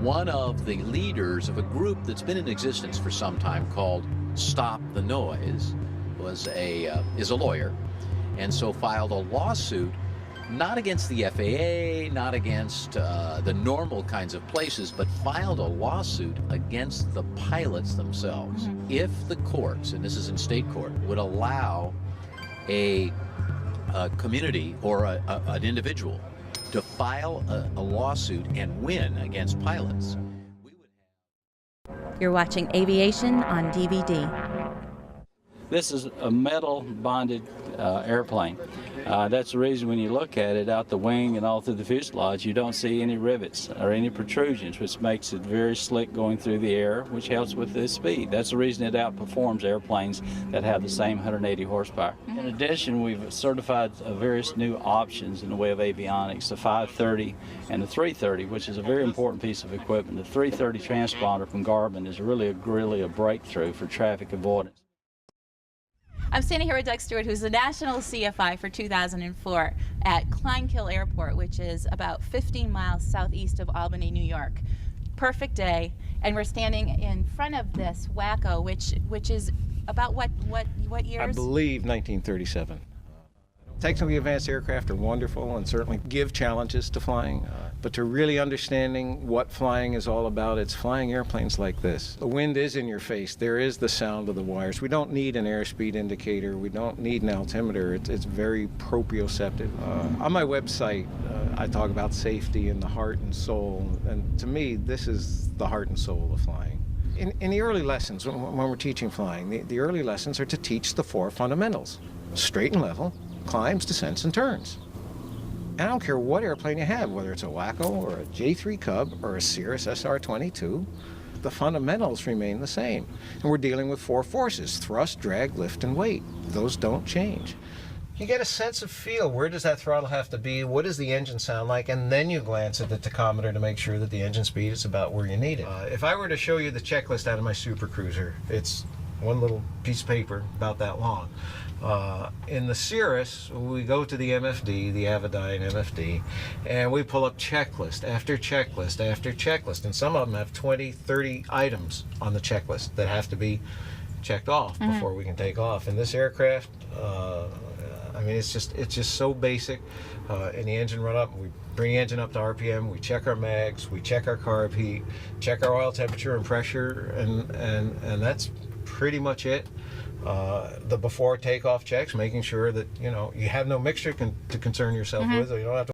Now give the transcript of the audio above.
one of the leaders of a group that's been in existence for some time called Stop the Noise is a lawyer, and so filed a lawsuit not against the FAA, not against the normal kinds of places, but filed a lawsuit against the pilots themselves. If the courts, and this is in state court, would allow a community or an individual to file a lawsuit and win against pilots, we would have... You're watching Aviation on DVD. This is a metal bonded airplane. That's the reason when you look at it out the wing and all through the fuselage, you don't see any rivets or any protrusions, which makes it very slick going through the air, which helps with the speed. That's the reason it outperforms airplanes that have the same 180 horsepower. In addition, we've certified various new options in the way of avionics, the 530 and the 330, which is a very important piece of equipment. The 330 transponder from Garmin is really a breakthrough for traffic avoidance. I'm standing here with Doug Stewart, who's the National CFI for 2004 at Kleinkill Airport, which is about 15 miles southeast of Albany, New York. Perfect day, and we're standing in front of this Wacko, which is about what years? I believe 1937. Technically advanced aircraft are wonderful and certainly give challenges to flying, but to really understanding what flying is all about, it's flying airplanes like this. The wind is in your face. There is the sound of the wires. We don't need an airspeed indicator. We don't need an altimeter. It's very proprioceptive. On my website, I talk about safety and the heart and soul, and to me, this is the heart and soul of flying. In the early lessons, when we're teaching flying, the early lessons are to teach the 4 fundamentals: straight and level, climbs, descents, and turns. And I don't care what airplane you have, whether it's a Wacko or a J3 Cub or a Cirrus SR-22, the fundamentals remain the same. And we're dealing with 4 forces: thrust, drag, lift, and weight. Those don't change. You get a sense of feel. Where does that throttle have to be? What does the engine sound like? And then you glance at the tachometer to make sure that the engine speed is about where you need it. If I were to show you the checklist out of my Super Cruiser, it's one little piece of paper about that long. In the Cirrus, we go to the MFD, the Avidyne MFD, and we pull up checklist after checklist after checklist, and some of them have 20, 30 items on the checklist that have to be checked off before we can take off. In this aircraft, I mean, it's just so basic. In the engine run up, we bring the engine up to RPM, we check our mags, we check our carb heat, check our oil temperature and pressure, and that's pretty much it. The before takeoff checks, making sure that you have no mixture to concern yourself with, or you don't have to